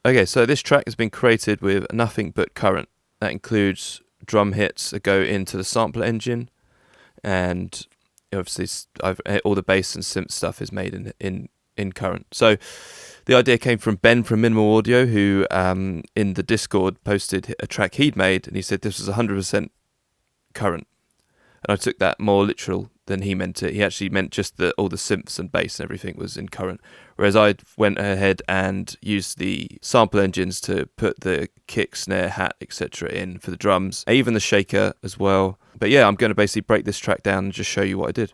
Okay, so this track has been created with nothing but current. That includes drum hits that go into the sampler engine, and obviously all the bass and synth stuff is made in current. So the idea came from Ben from Minimal Audio, who in the Discord posted a track he'd made, and he said this was 100% current. And I took that more literal than he meant it. He actually meant just that all the synths and bass and everything was in current. Whereas I went ahead and used the sample engines to put the kick, snare, hat, etc. in for the drums, even the shaker as well. But yeah, I'm going to basically break this track down and just show you what I did.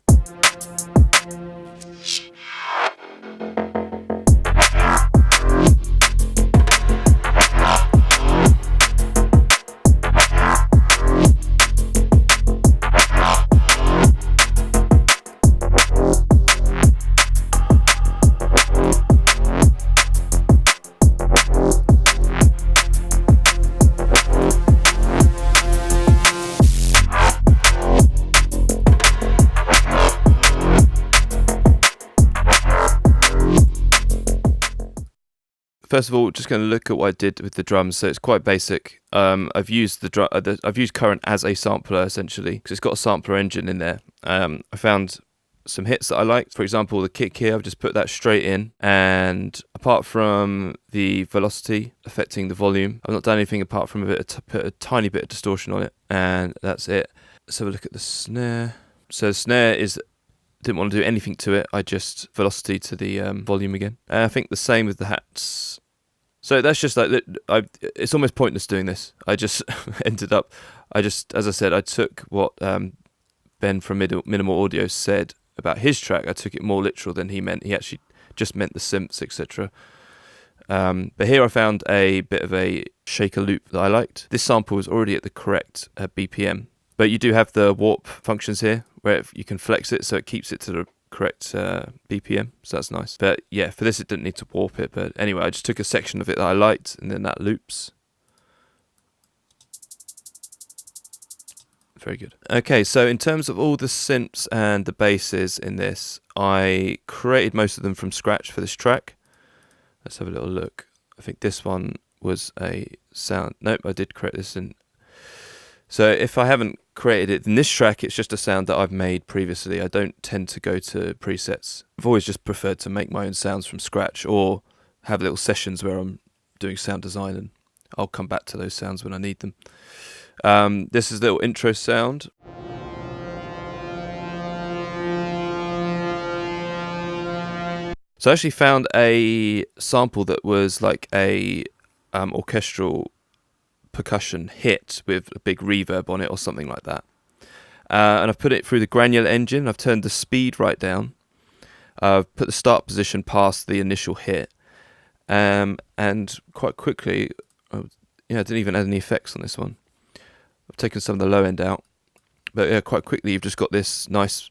First of all, just going to look at what I did with the drums. So it's quite basic. I've used I've used current as a sampler essentially because it's got a sampler engine in there. I found some hits that I liked. For example, the kick here, I've just put that straight in, and apart from the velocity affecting the volume, I've not done anything apart from put a tiny bit of distortion on it, and that's it. Let's have a look at the snare. So the snare didn't want to do anything to it. I just velocity to the volume again. And I think the same with the hats. So that's just like, it's almost pointless doing this. I just ended up, as I said, I took what Ben from Minimal Audio said about his track. I took it more literal than he meant. He actually just meant the synths, etc. But here I found a bit of a shaker loop that I liked. This sample was already at the correct BPM. But you do have the warp functions here, where you can flex it so it keeps it to the correct BPM, so that's nice. But yeah, for this it didn't need to warp it, but anyway, I just took a section of it that I liked, and then that loops. Very good. Okay, so in terms of all the synths and the basses in this, I created most of them from scratch for this track. Let's have a little look. I think this one was a sound. Nope, I did create this in. So if I haven't created it in this track, it's just a sound that I've made previously. I don't tend to go to presets. I've always just preferred to make my own sounds from scratch, or have little sessions where I'm doing sound design, and I'll come back to those sounds when I need them. This is the little intro sound. So I actually found a sample that was like a orchestral percussion hit with a big reverb on it or something like that. And I've put it through the granular engine. I've turned the speed right down. I've put the start position past the initial hit. And quite quickly, I didn't even add any effects on this one. I've taken some of the low end out. But yeah, quite quickly you've just got this nice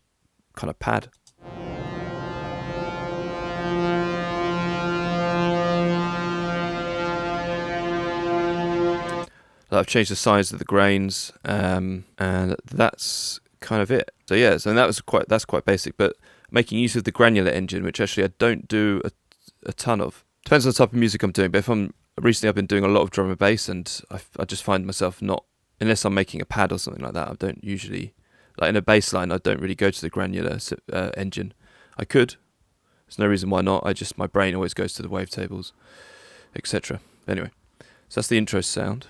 kind of pad. I've changed the size of the grains, and that's kind of it. So yeah, that's quite basic. But making use of the granular engine, which actually I don't do a ton of. Depends on the type of music I'm doing. But recently I've been doing a lot of drum and bass, and I just find myself not, unless I'm making a pad or something like that. I don't usually, like in a bass line, I don't really go to the granular engine. I could. There's no reason why not. My brain always goes to the wavetables, etc. Anyway, so that's the intro sound.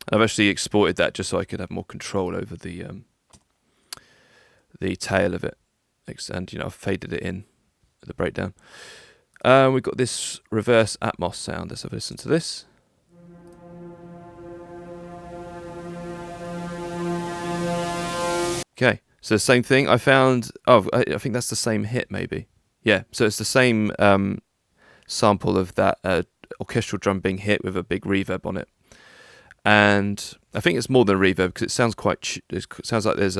I've actually exported that just so I could have more control over the tail of it, and I've faded it in the breakdown. We've got this reverse Atmos sound. Let's have a listen to this. Okay, so the same thing. I found. Oh, I think that's the same hit, maybe. Yeah, so it's the same sample of that orchestral drum being hit with a big reverb on it. And I think it's more than a reverb because it sounds it sounds like there's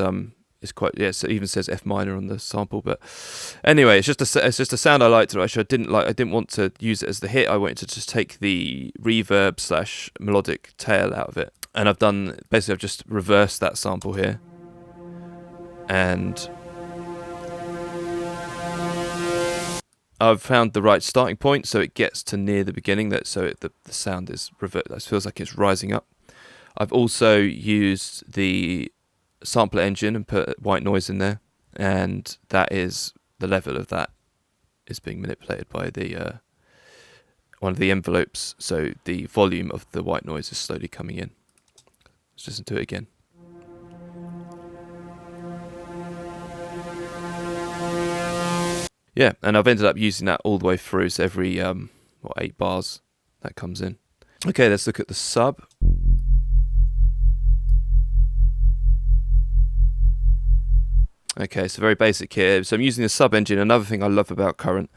it's quite, yes, it even says F minor on the sample. But anyway, it's just a sound I liked. Actually, I didn't want to use it as the hit. I wanted to just take the reverb / melodic tail out of it, and I've just reversed that sample here, and I've found the right starting point, so it gets to near the beginning. The sound is it feels like it's rising up. I've also used the sampler engine and put white noise in there, and that is the level of that is being manipulated by the one of the envelopes, so the volume of the white noise is slowly coming in. Let's listen to it again. Yeah, and I've ended up using that all the way through, so every 8 bars that comes in. Okay, let's look at the sub. Okay, so very basic here. So I'm using the sub engine. Another thing I love about Current,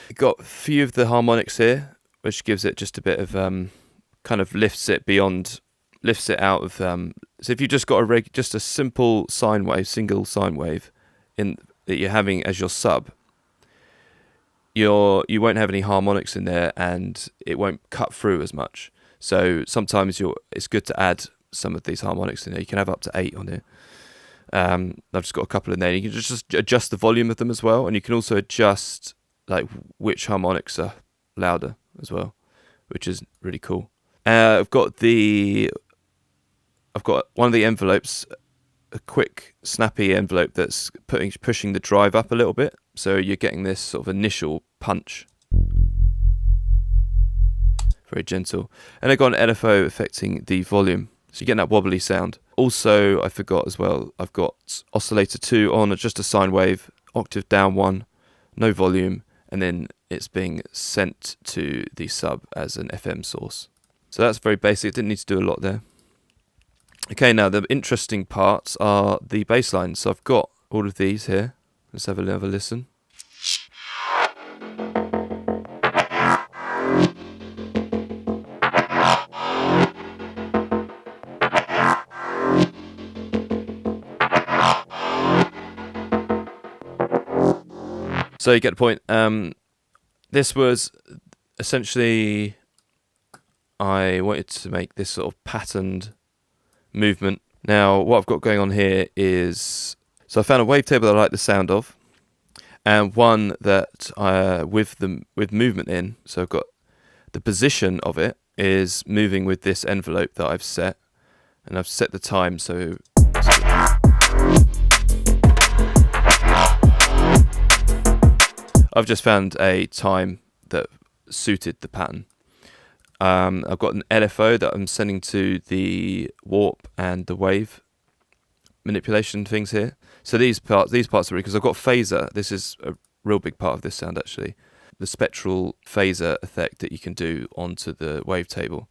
you've got a few of the harmonics here, which gives it just a bit of kind of lifts it out of. So if you just got just a simple sine wave, single sine wave, in that you're having as your sub, you won't have any harmonics in there, and it won't cut through as much. So sometimes it's good to add some of these harmonics in there. You can have up to 8 on here. I've just got a couple in there. You can just adjust the volume of them as well, and you can also adjust like which harmonics are louder as well, which is really cool. I've got one of the envelopes, a quick snappy envelope that's pushing the drive up a little bit, so you're getting this sort of initial punch. Very gentle. And I've got an LFO affecting the volume, so you're getting that wobbly sound. Also, I forgot as well, I've got oscillator 2 on, just a sine wave, octave down 1, no volume, and then it's being sent to the sub as an FM source. So that's very basic, didn't need to do a lot there. Okay, now the interesting parts are the bass lines. So I've got all of these here. Let's have another listen. So you get the point. This was essentially, I wanted to make this sort of patterned movement. Now what I've got going on here is, so I found a wavetable that I like the sound of, and one that with movement in. So I've got the position of it is moving with this envelope that I've set, and I've set the time. So I've just found a time that suited the pattern. I've got an LFO that I'm sending to the warp and the wave manipulation things here. So these parts are because I've got phaser. This is a real big part of this sound actually. The spectral phaser effect that you can do onto the wavetable.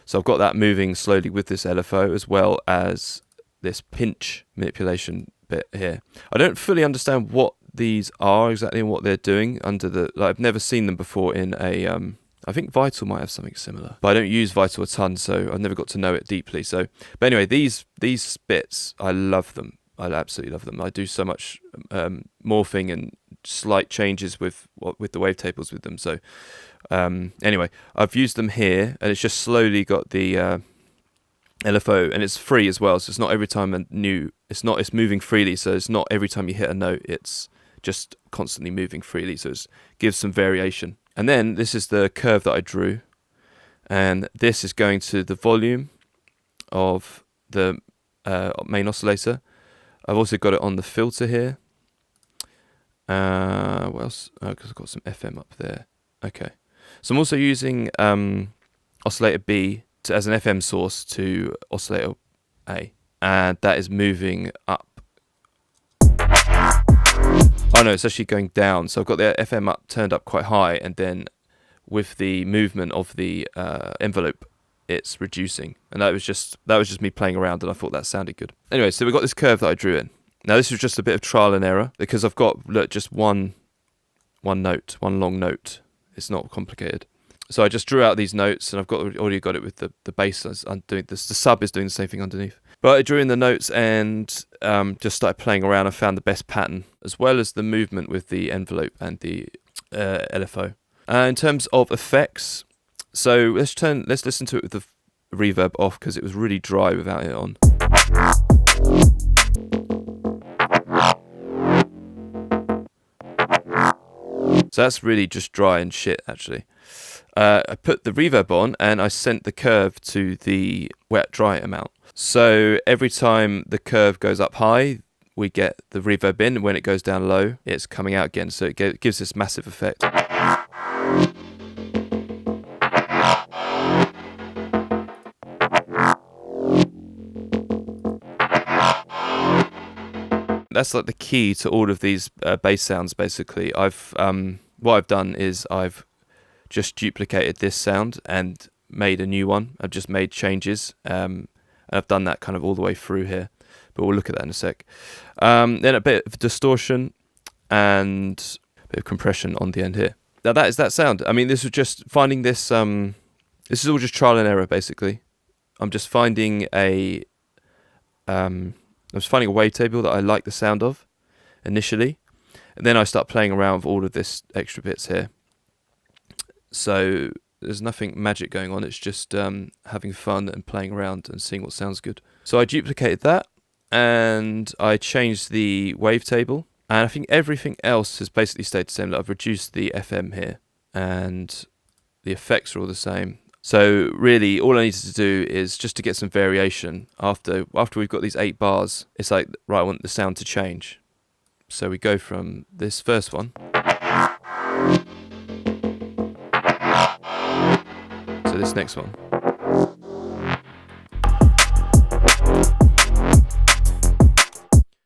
So I've got that moving slowly with this LFO, as well as this pinch manipulation bit here. I don't fully understand what these are exactly and what they're doing under the. I've never seen them before in a. I think Vital might have something similar, but I don't use Vital a ton, so I've never got to know it deeply. So, but anyway, these bits, I love them. I absolutely love them. I do so much morphing and slight changes with the wavetables with them. So, anyway, I've used them here, and it's just slowly got the LFO, and it's free as well. So it's not every time it's moving freely. So it's not every time you hit a note, it's just constantly moving freely. So it gives some variation. And then this is the curve that I drew, and this is going to the volume of the main oscillator. I've also got it on the filter here. What else? Oh, because I've got some FM up there. Okay. So I'm also using oscillator B as an FM source to oscillator A, and that is moving up. Oh no, it's actually going down. So I've got the FM turned up quite high, and then with the movement of the envelope, it's reducing. And that was just me playing around, and I thought that sounded good. Anyway, so we've got this curve that I drew in. Now this was just a bit of trial and error, because I've got just one long note. It's not complicated. So I just drew out these notes, and I've already got it with the bass. I'm doing this. The sub is doing the same thing underneath. But I drew in the notes and just started playing around. I found the best pattern, as well as the movement with the envelope and the LFO. In terms of effects, so let's listen to it with the reverb off, because it was really dry without it on. So that's really just dry and shit, actually. I put the reverb on and I sent the curve to the wet dry amount. So every time the curve goes up high, we get the reverb in. When it goes down low, it's coming out again. So it gives this massive effect. That's like the key to all of these bass sounds, basically. What I've done is I've just duplicated this sound and made a new one. I've just made changes. And I've done that kind of all the way through here. But we'll look at that in a sec. Then a bit of distortion and a bit of compression on the end here. Now that is that sound. I mean, this was just finding this. This is all just trial and error, basically. I'm just finding a wavetable that I like the sound of initially, and then I start playing around with all of this extra bits here. So there's nothing magic going on. It's just having fun and playing around and seeing what sounds good. So I duplicated that and I changed the wavetable, and I think everything else has basically stayed the same. I've reduced the FM here and the effects are all the same. So really all I needed to do is just to get some variation. After we've got these 8 bars, it's like, right, I want the sound to change. So we go from this first one to this next one.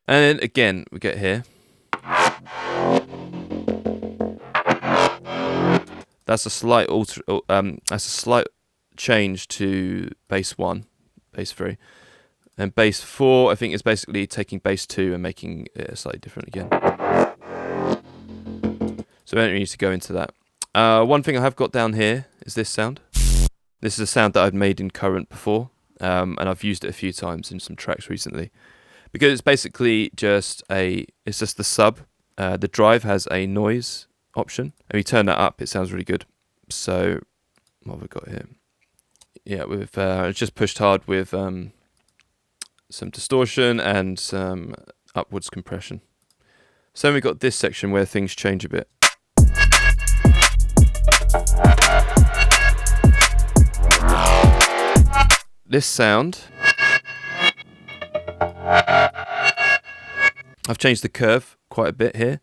And then again, we get here. That's a slight change to bass 1, bass 3. And bass 4, I think, is basically taking bass 2 and making it slightly different again. So we don't need to go into that. One thing I have got down here is this sound. This is a sound that I've made in Current before, and I've used it a few times in some tracks recently. Because it's basically just the sub. The drive has a noise option, and we turn that up, it sounds really good. So what have we got here? Yeah, it's just pushed hard with some distortion and some upwards compression. So then we've got this section where things change a bit. This sound, I've changed the curve quite a bit here.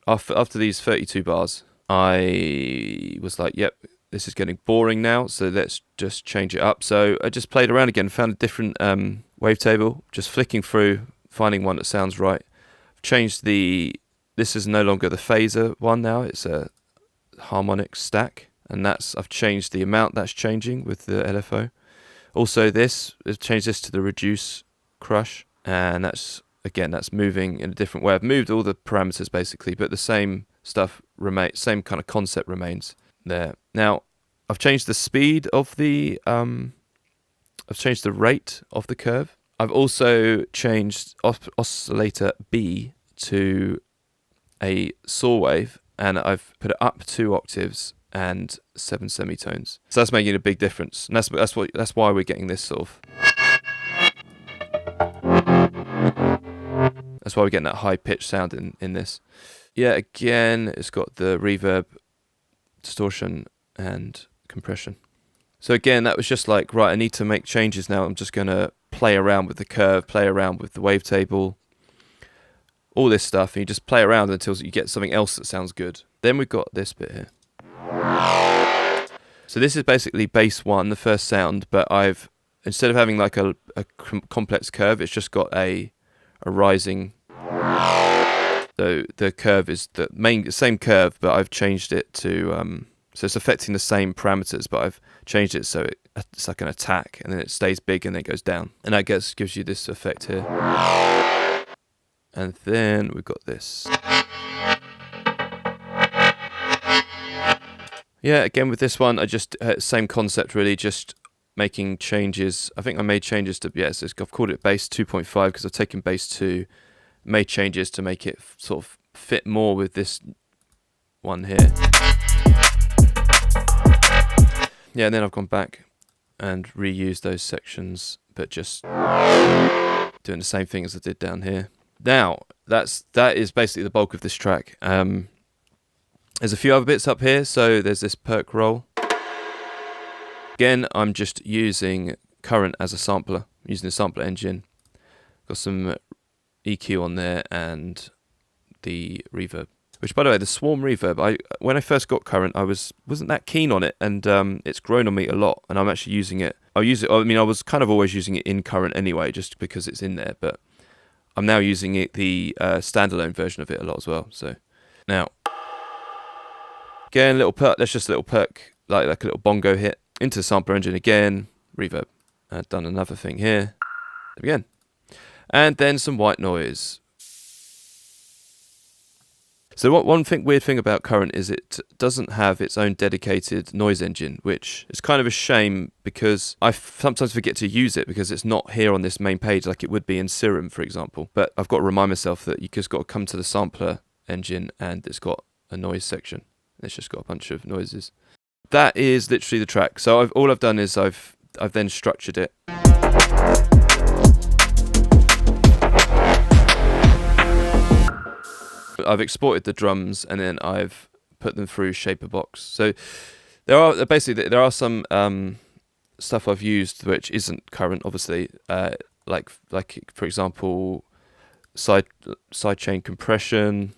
After these 32 bars, I was like, yep, this is getting boring now, so let's just change it up. So I just played around again, found a different wavetable, just flicking through, finding one that sounds right. I've changed this is no longer the phaser one now, it's a harmonic stack, and I've changed the amount that's changing with the LFO. Also I've changed this to the reduce crush, and that's moving in a different way. I've moved all the parameters basically, but the same stuff remains, same kind of concept remains there. Now, I've changed the speed of I've changed the rate of the curve. I've also changed oscillator B to a saw wave, and I've put it up 2 octaves and 7 semitones. So that's making a big difference, and that's why we're getting this sort of. That's why we're getting that high-pitched sound in this. Yeah, again, it's got the reverb, distortion, and compression. So again, that was just like, right, I need to make changes now. I'm just going to play around with the curve, play around with the wavetable, all this stuff. And you just play around until you get something else that sounds good. Then we've got this bit here. So this is basically bass 1, the first sound, but instead of having like a complex curve, it's just got a rising. So the curve is the same curve, but I've changed it to so it's affecting the same parameters, but I've changed it so it's like an attack, and then it stays big and then it goes down, and that gives you this effect here. And then we've got this. Yeah, again with this one, I just same concept really, just making changes. I think I made changes to so I've called it bass 2.5 because I've taken bass 2, made changes to make it sort of fit more with this one here. Yeah, and then I've gone back and reused those sections, but just doing the same thing as I did down here. Now, that is basically the bulk of this track. There's a few other bits up here. So there's this perk roll. Again, I'm just using current as a sampler, using the sampler engine. Got some EQ on there and the reverb. Which, by the way, the swarm reverb, when I first got current, I wasn't that keen on it, and it's grown on me a lot, and I'm actually using it. I was kind of always using it in current anyway, just because it's in there, but I'm now using it, the standalone version of it a lot as well. So now, again, little perk. That's just a little perk, like a little bongo hit into the sampler engine again. Reverb. I've done another thing here again, and then some white noise. So one weird thing about current is it doesn't have its own dedicated noise engine, which is kind of a shame because I sometimes forget to use it because it's not here on this main page like it would be in Serum, for example. But I've got to remind myself that you just got to come to the sampler engine and it's got a noise section. It's just got a bunch of noises. That is literally the track. So all I've done is I've then structured it. I've exported the drums and then I've put them through Shaperbox. So there are some stuff I've used which isn't current, obviously, like for example, sidechain compression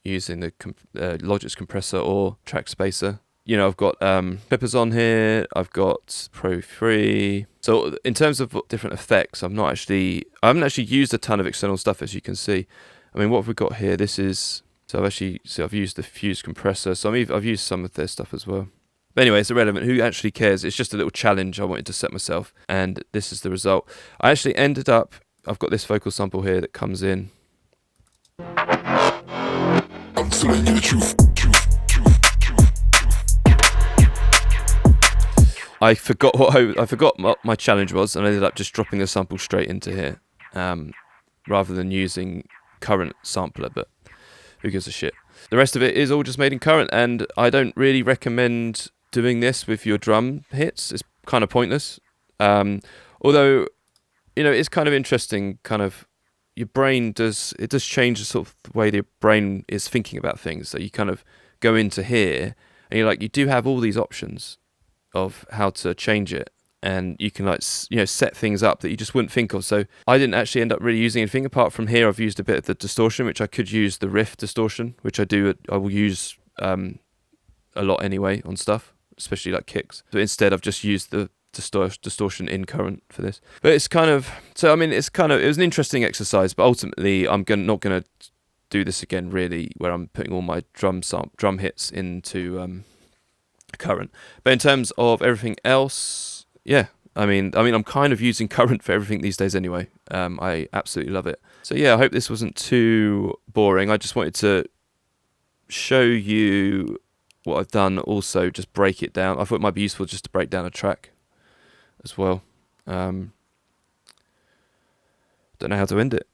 using the Logic's compressor or track spacer. You know, I've got clippers on here. I've got Pro 3. So in terms of different effects, I haven't actually used a ton of external stuff, as you can see. I mean, what have we got here? I've used the Fuse compressor, so I've used some of their stuff as well. But anyway, it's irrelevant. Who actually cares? It's just a little challenge I wanted to set myself, and this is the result. I actually ended up, I've got this vocal sample here that comes in. I'm telling you the truth. I forgot what my challenge was, and I ended up just dropping the sample straight into here, rather than using current sampler, but who gives a shit. The rest of it is all just made in current, and I don't really recommend doing this with your drum hits. It's kind of pointless. Although, you know, it's kind of interesting, kind of, your brain does change the sort of way the brain is thinking about things. So you kind of go into here, and you're like, you do have all these options of how to change it. And you can set things up that you just wouldn't think of. So I didn't actually end up really using anything apart from here. I've used a bit of the distortion, which I could use the riff distortion, which I will use a lot anyway on stuff, especially like kicks. But instead, I've just used the distortion in current for this. But it's kind of, so I mean, it was an interesting exercise. But ultimately, I'm not gonna do this again really, where I'm putting all my drum hits into current. But in terms of everything else. Yeah, I mean, I'm kind of using current for everything these days anyway. I absolutely love it. So yeah, I hope this wasn't too boring. I just wanted to show you what I've done. Also, just break it down. I thought it might be useful just to break down a track as well. Don't know how to end it.